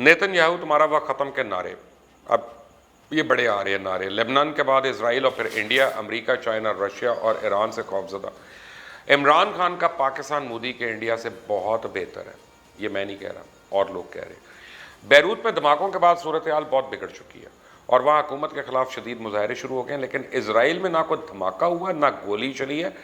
नेतन Yahoo तुम्हारा वक्त ख़त्म के नारे, अब ये बड़े आ रहे हैं नारे। लेबनान के बाद इसराइल और फिर इंडिया, अमेरिका, चाइना, रशिया और ईरान से खौफजदा। इमरान खान का पाकिस्तान मोदी के इंडिया से बहुत बेहतर है, ये मैं नहीं कह रहा, और लोग कह रहे हैं। बैरूत में धमाकों के बाद सूरत हाल बहुत बिगड़ चुकी है और वहाँ हुकूमत के खिलाफ शदीद मुजाहरे शुरू हो गए हैं, लेकिन इसराइल में ना कोई धमाका हुआ, ना गोली चली है,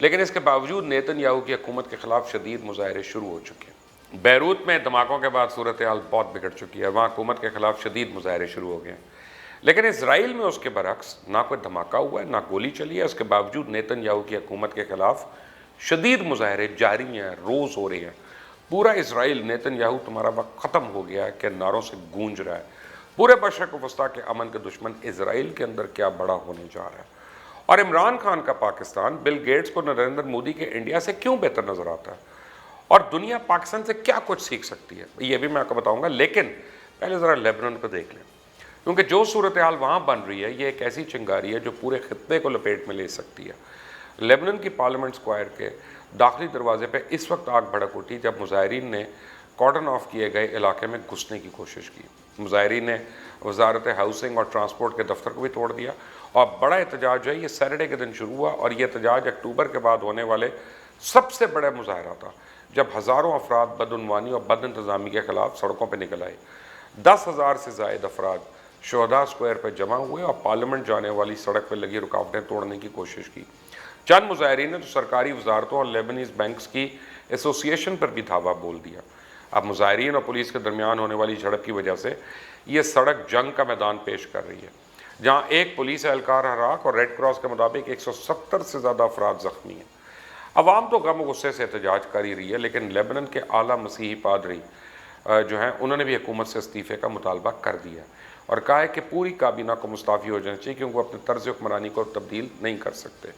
लेकिन इसके बावजूद नेतन याहू की हुकूमत के खिलाफ शदीद मुजाहरे शुरू हो चुके हैं। बैरूत में धमाकों के बाद सूरत हाल बहुत बिगड़ चुकी है, वहाँ हुकूमत के खिलाफ शदीद मुजाहरे शुरू हो गए हैं, लेकिन इसराइल में उसके बरक्स ना कोई धमाका हुआ है, ना गोली चली है। उसके बावजूद नेतन याहू की हुकूमत के खिलाफ शदीद मुजाहरे जारी हैं, रोज़ हो रहे हैं। पूरा इसराइल नेतन याहू तुम्हारा वक्त ख़त्म हो गया है के नारों से गूंज रहा है। पूरे मशरक़ वस्ता के अमन के दुश्मन इसराइल के अंदर क्या बड़ा होने जा रहा है। और इमरान खान का पाकिस्तान बिल गेट्स को नरेंद्र मोदी के इंडिया से क्यों बेहतर नज़र आता है, और दुनिया पाकिस्तान से क्या कुछ सीख सकती है, ये भी मैं आपको बताऊंगा। लेकिन पहले ज़रा लेबनान को देख लें, क्योंकि जो सूरत हाल वहाँ बन रही है ये एक ऐसी चिंगारी है जो पूरे खित्ते को लपेट में ले सकती है। लेबनान की पार्लियामेंट स्क्वायर के दाखिली दरवाजे पर इस वक्त आग भड़क उठी जब मुजाहरीन ने कॉर्डन ऑफ किए गए इलाके में घुसने की कोशिश की। मुजाहरीन ने वजारत हाउसिंग और ट्रांसपोर्ट के दफ्तर को भी तोड़ दिया और बड़ा एहतजाज जो है ये सैटरडे के दिन शुरू हुआ और ये एहतजाज अक्टूबर के बाद होने वाले सबसे बड़ा मुजाहरा था, जब हज़ारों अफराद बदउनवानी और बद इंतज़ामी के खिलाफ सड़कों पर निकल आए। 10,000 से ज़ायद अफराद शोहदा स्क्वायर पर जमा हुए और पार्लियामेंट जाने वाली सड़क पर लगी रुकावटें तोड़ने की कोशिश की। चंद मुजाहरीन ने तो सरकारी वजारतों और लेबनीज़ बैंक्स की एसोसिएशन पर भी धावा बोल दिया। अब मुजाहरीन और पुलिस के दरमियान होने वाली झड़प की वजह से ये सड़क जंग का मैदान पेश कर रही है, जहाँ एक पुलिस एहलकार हलाक और रेड क्रॉस के मुताबिक 170 से ज़्यादा अफराद ज़ख्मी हैं। अवाम तो गम गुस्से से एहतजाज कर ही रही है, लेकिन लेबनान के आला मसीही पादरी जो हैं उन्होंने भी हुकूमत से इस्तीफ़े का मुतालबा कर दिया और कहा है कि पूरी काबीना को मुस्ताफ़ी हो जाना चाहिए, क्योंकि वो अपने तर्ज हुक्मरानी को तब्दील नहीं कर सकते।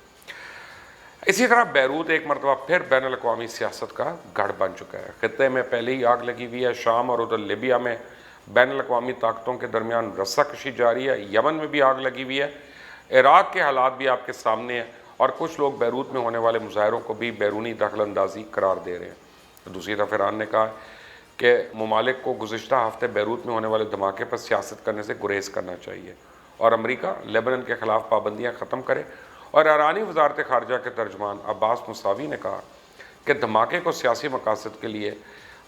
इसी तरह बैरूत एक मरतबा फिर बैन अल-अक़वामी सियासत का गढ़ बन चुका है। खित्ते में पहले ही आग लगी हुई है, शाम और उधर लीबिया में बैन अल-अक़वामी ताकतों के दरमियान रस्साकशी जारी है, यमन में भी आग लगी हुई है, इराक़ के हालात भी आपके सामने हैं और कुछ लोग बैरूत में होने वाले मुजाहरों को भी बैरूनी दखल अंदाजी करार दे रहे हैं। दूसरी तरफ ईरान ने कहा कि ममालिक को गुज़िश्ता हफ्ते बैरूत में होने वाले धमाके पर सियासत करने से गुरेज करना चाहिए और अमरीका लेबनान के ख़िलाफ़ पाबंदियाँ ख़त्म करे। और ईरानी वजारत ख़ारजा के तर्जमान अब्बास मुसावी ने कहा कि धमाके को सियासी मकासद के लिए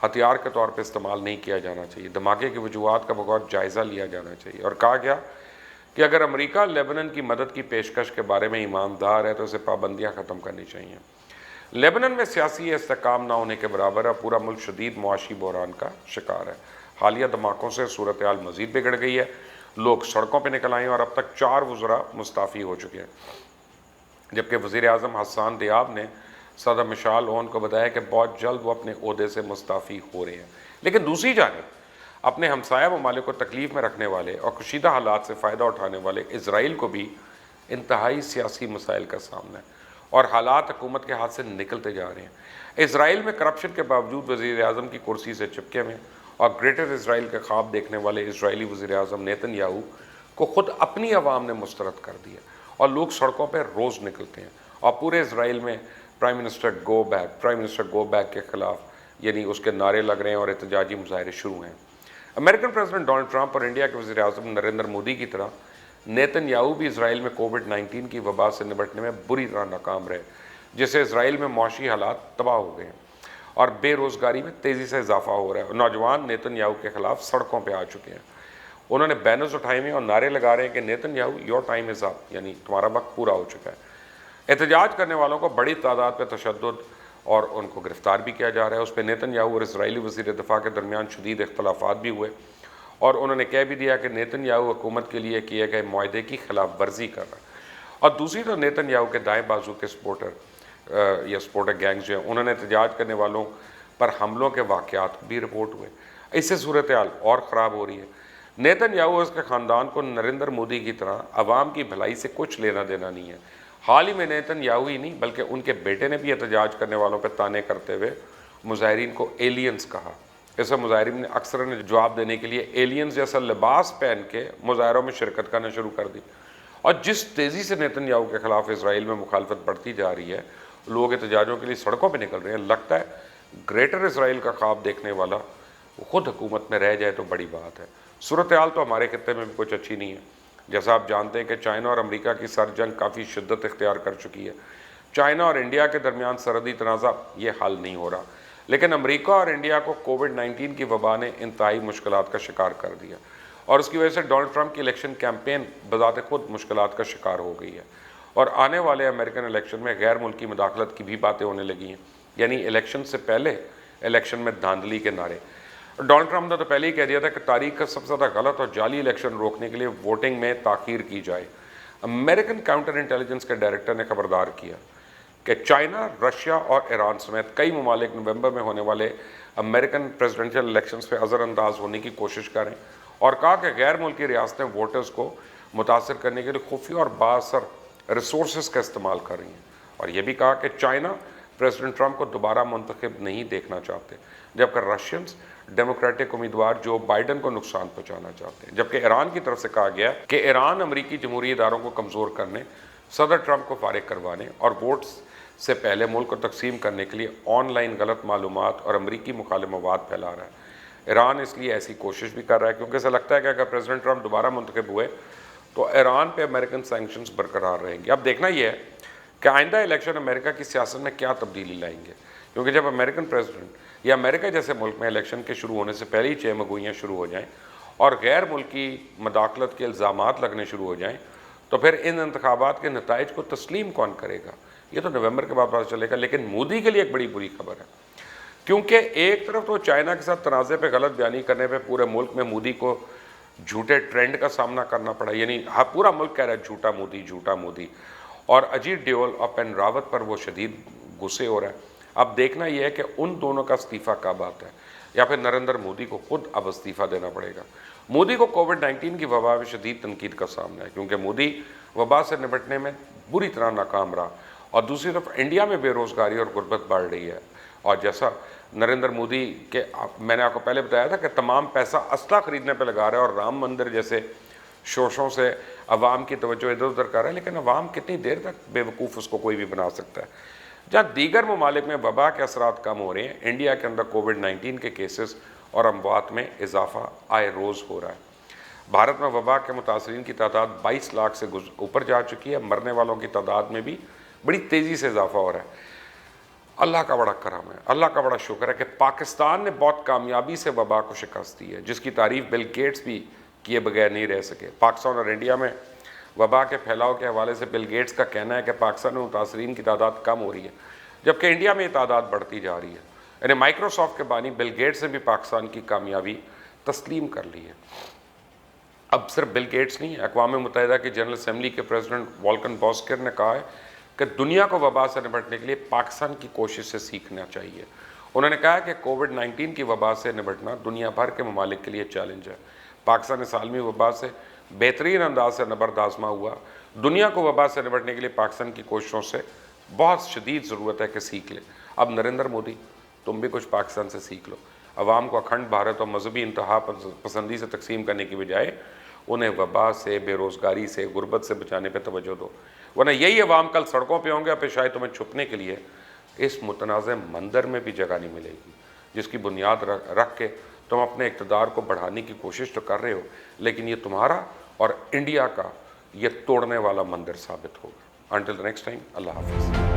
हथियार के तौर पर इस्तेमाल नहीं किया जाना चाहिए, धमाके की वजूहात का बगौर जायज़ा लिया जाना चाहिए। और कहा गया कि अगर अमेरिका लेबनान की मदद की पेशकश के बारे में ईमानदार है तो उसे पाबंदियाँ ख़त्म करनी चाहिए। लेबनान में सियासी इस्तेकाम ना होने के बराबर है, पूरा मुल्क शदीद मुआशी बहरान का शिकार है। हालिया धमाकों से सूरत हाल मज़ीद बिगड़ गई है, लोग सड़कों पर निकल आए और अब तक 4 वज़रा मुस्ताफ़ी हो चुके हैं, जबकि वज़ीर आज़म हसन दियाब ने सदर मिशाल ओन को बताया कि बहुत जल्द वो अपने ओहदे से मुस्ताफ़ी हो रहे हैं। लेकिन दूसरी जानिब अपने हमसाया ममालिक को तकलीफ़ में रखने वाले और कशीदा हालात से फ़ायदा उठाने वाले इसराइल को भी इंतहाई सियासी मसाइल का सामना है और हालात हुकूमत के हाथ से निकलते जा रहे हैं। इसराइल में करप्शन के बावजूद वज़ीर आज़म की कुर्सी से चिपके में और ग्रेटर इसराइल के ख्वाब देखने वाले इसराइली वज़ीर आज़म नेतन याहू को ख़ुद अपनी आवाम ने मुस्तरद कर दिया और लोग सड़कों पर रोज़ निकलते हैं और पूरे इसराइल में प्राइम मिनिस्टर गो बैक के ख़िलाफ़ यानी उसके नारे लग रहे हैं और एहतजाजी मुजाहरे शुरू हैं। अमेरिकन प्रेसिडेंट डोनाल्ड ट्रंप और इंडिया के वज़ीर आज़म नरेंद्र मोदी की तरह नेतन याहू भी इसराइल में कोविड-19 की वबा से निपटने में बुरी तरह नाकाम रहे, जिससे इसराइल में मुआशी हालात तबाह हो गए हैं और बेरोज़गारी में तेज़ी से इजाफा हो रहा है। नौजवान नेतन याहू के ख़िलाफ़ सड़कों पर आ चुके हैं, उन्होंने बैनर्स उठाए हैं और नारे लगा रहे हैं कि Netanyahu your time is up, यानी तुम्हारा वक्त पूरा हो चुका है। एहतजाज करने वालों को बड़ी तादाद पर तशद्दुद और उनको गिरफ़्तार भी किया जा रहा है। उस पर नेतन याहू और इसराइली वज़ीर दिफ़ा के दरमियान शदीद इख्तलाफात भी हुए और उन्होंने कह भी दिया कि नेतन याहू हुकूमत के लिए किए गए मुआहदे की खिलाफ वर्जी कर रहा है। और दूसरी तरफ नेतन याहू के दाएँ बाजू के सपोर्टर गैंग्स जो हैं उन्होंने एहतजाज करने वालों पर हमलों के वाक़यात भी रिपोर्ट हुए। इससे सूरत हाल और ख़राब हो रही है। नेतन याहू और उसके ख़ानदान को नरेंद्र मोदी की तरह आवाम की भलाई से कुछ लेना देना नहीं है। हाल ही में नेतन याहू ही नहीं बल्कि उनके बेटे ने भी एहतजाज करने वालों पर ताने करते हुए मुजाहरीन को एलियंस कहा। इससे मुजाहरीन ने अक्सर ने जवाब देने के लिए एलियंस जैसा लिबास पहन के मुजाहरों में शिरकत करना शुरू कर दी। और जिस तेज़ी से नेतन याहू के ख़िलाफ़ इसराइल में मुखालफत बढ़ती जा रही है, लोग एहतजाजों के लिए सड़कों पर निकल रहे हैं। लगता है ग्रेटर इसराइल का ख्वाब देखने वाला وہ خود حکومت میں رہ جائے تو بڑی بات ہے۔ صورتحال تو ہمارے خطے میں بھی کچھ اچھی نہیں ہے۔ جیسا آپ جانتے ہیں کہ چائنا اور امریکہ کی سر جنگ کافی شدت اختیار کر چکی ہے۔ چائنا اور انڈیا کے درمیان سرحدی تنازع یہ حل نہیں ہو رہا، لیکن امریکہ اور انڈیا کو کووڈ-19 کی وبا نے انتہائی مشکلات کا شکار کر دیا، اور اس کی وجہ سے ڈونلڈ ٹرمپ کی الیکشن کیمپین بذات خود مشکلات کا شکار ہو گئی ہے، اور آنے والے امریکن الیکشن میں غیر ملکی مداخلت کی بھی باتیں ہونے لگی ہیں، یعنی الیکشن سے پہلے الیکشن میں دھاندلی کے نعرے۔ ڈونلڈ ٹرمپ نے تو پہلے ہی کہہ دیا تھا کہ تاریخ کا سب سے زیادہ غلط اور جعلی الیکشن روکنے کے لیے ووٹنگ میں تاخیر کی جائے۔ امریکن کاؤنٹر انٹیلیجنس کے ڈائریکٹر نے خبردار کیا کہ چائنا، رشیا اور ایران سمیت کئی ممالک نومبر میں ہونے والے امریکن پریزیڈنشل الیکشنز پہ اثر انداز ہونے کی کوشش کریں، اور کہا کہ غیر ملکی ریاستیں ووٹرز کو متاثر کرنے کے لیے خفیہ اور بااثر ریسورسز کا استعمال کر رہی ہیں، اور یہ بھی کہا کہ چائنا پریزیڈنٹ ٹرمپ کو دوبارہ منتخب نہیں دیکھنا چاہتے، جبکہ رشینز ڈیموکریٹک امیدوار جو بائیڈن کو نقصان پہنچانا چاہتے ہیں۔ جبکہ ایران کی طرف سے کہا گیا کہ ایران امریکی جمہوری اداروں کو کمزور کرنے، صدر ٹرمپ کو فارغ کروانے اور ووٹس سے پہلے ملک کو تقسیم کرنے کے لیے آن لائن غلط معلومات اور امریکی مخالف مواد پھیلا رہا ہے۔ ایران اس لیے ایسی کوشش بھی کر رہا ہے کیونکہ اسے لگتا ہے کہ اگر پریزیڈنٹ ٹرمپ دوبارہ منتخب ہوئے تو ایران پہ امریکن سینکشنز برقرار رہیں گے۔ اب دیکھنا یہ ہے کہ آئندہ الیکشن امریکہ کی سیاست میں کیا تبدیلی لائیں گے، کیونکہ جب امریکن پریزیڈنٹ یا امریکہ جیسے ملک میں الیکشن کے شروع ہونے سے پہلے ہی چہمگوئیاں شروع ہو جائیں اور غیر ملکی مداخلت کے الزامات لگنے شروع ہو جائیں، تو پھر ان انتخابات کے نتائج کو تسلیم کون کرے گا؟ یہ تو نومبر کے بعد پتہ چلے گا۔ لیکن مودی کے لیے ایک بڑی بری خبر ہے، کیونکہ ایک طرف تو چائنا کے ساتھ تنازع پہ غلط بیانی کرنے پہ پورے ملک میں مودی کو جھوٹے ٹرینڈ کا سامنا کرنا پڑا، یعنی پورا ملک کہہ رہا ہے جھوٹا مودی، جھوٹا مودی، اور اجیت ڈیول اور پین راوت پر وہ شدید غصے ہو رہا ہے۔ اب دیکھنا یہ ہے کہ ان دونوں کا استعفیٰ کب آتا ہے، یا پھر نریندر مودی کو خود اب استعفیٰ دینا پڑے گا۔ مودی کو کووڈ-19 کی وبا میں شدید تنقید کا سامنا ہے، کیونکہ مودی وبا سے نمٹنے میں بری طرح ناکام رہا، اور دوسری طرف انڈیا میں بے روزگاری اور غربت بڑھ رہی ہے، اور جیسا نریندر مودی کے میں نے آپ کو پہلے بتایا تھا کہ تمام پیسہ اسلحہ خریدنے پہ لگا رہا ہے اور رام مندر جیسے شوشوں سے عوام کی توجہ ادھر ادھر کر رہا ہے، لیکن عوام کتنی دیر تک بے وقوف اس کو کوئی بھی بنا سکتا ہے۔ جہاں دیگر ممالک میں وبا کے اثرات کم ہو رہے ہیں، انڈیا کے اندر کووڈ-19 کے کیسز اور اموات میں اضافہ آئے روز ہو رہا ہے۔ بھارت میں وبا کے متاثرین کی تعداد 22 لاکھ سے اوپر جا چکی ہے، مرنے والوں کی تعداد میں بھی بڑی تیزی سے اضافہ ہو رہا ہے۔ اللہ کا بڑا کرم ہے، اللہ کا بڑا شکر ہے کہ پاکستان نے بہت کامیابی سے وبا کو شکست دی ہے، جس کی تعریف بل گیٹس بھی کیے بغیر نہیں رہ سکے۔ پاکستان اور انڈیا میں وبا کے پھیلاؤ کے حوالے سے بل گیٹس کا کہنا ہے کہ پاکستان میں متاثرین کی تعداد کم ہو رہی ہے، جبکہ انڈیا میں یہ تعداد بڑھتی جا رہی ہے۔ یعنی مائکروسافٹ کے بانی بل گیٹس نے بھی پاکستان کی کامیابی تسلیم کر لی ہے۔ اب صرف بل گیٹس نہیں، اقوام متحدہ کی جنرل اسمبلی کے پریزیڈنٹ والکن باسکر نے کہا ہے کہ دنیا کو وبا سے نمٹنے کے لیے پاکستان کی کوشش سے سیکھنا چاہیے۔ انہوں نے کہا کہ کووڈ-19 کی وبا سے نمٹنا دنیا بھر کے ممالک کے لیے چیلنج ہے۔ پاکستان اس عالمی وبا سے بہترین انداز سے نبرد آزما ہوا۔ دنیا کو وبا سے نمٹنے کے لیے پاکستان کی کوششوں سے بہت شدید ضرورت ہے کہ سیکھ لے۔ اب نریندر مودی، تم بھی کچھ پاکستان سے سیکھ لو۔ عوام کو اکھنڈ بھارت اور مذہبی انتہا پسندی سے تقسیم کرنے کی بجائے انہیں وبا سے، بے روزگاری سے، غربت سے بچانے پہ توجہ دو، ورنہ یہی عوام کل سڑکوں پہ ہوں گے، پھر شاید تمہیں چھپنے کے لیے اس متنازع مندر میں بھی جگہ نہیں ملے گی، جس کی بنیاد رکھ کے تم اپنے اقتدار کو بڑھانے کی کوشش تو کر رہے ہو، لیکن یہ تمہارا اور انڈیا کا یہ توڑنے والا مندر ثابت ہوگا۔ انٹل دی نیکسٹ ٹائم، اللہ حافظ۔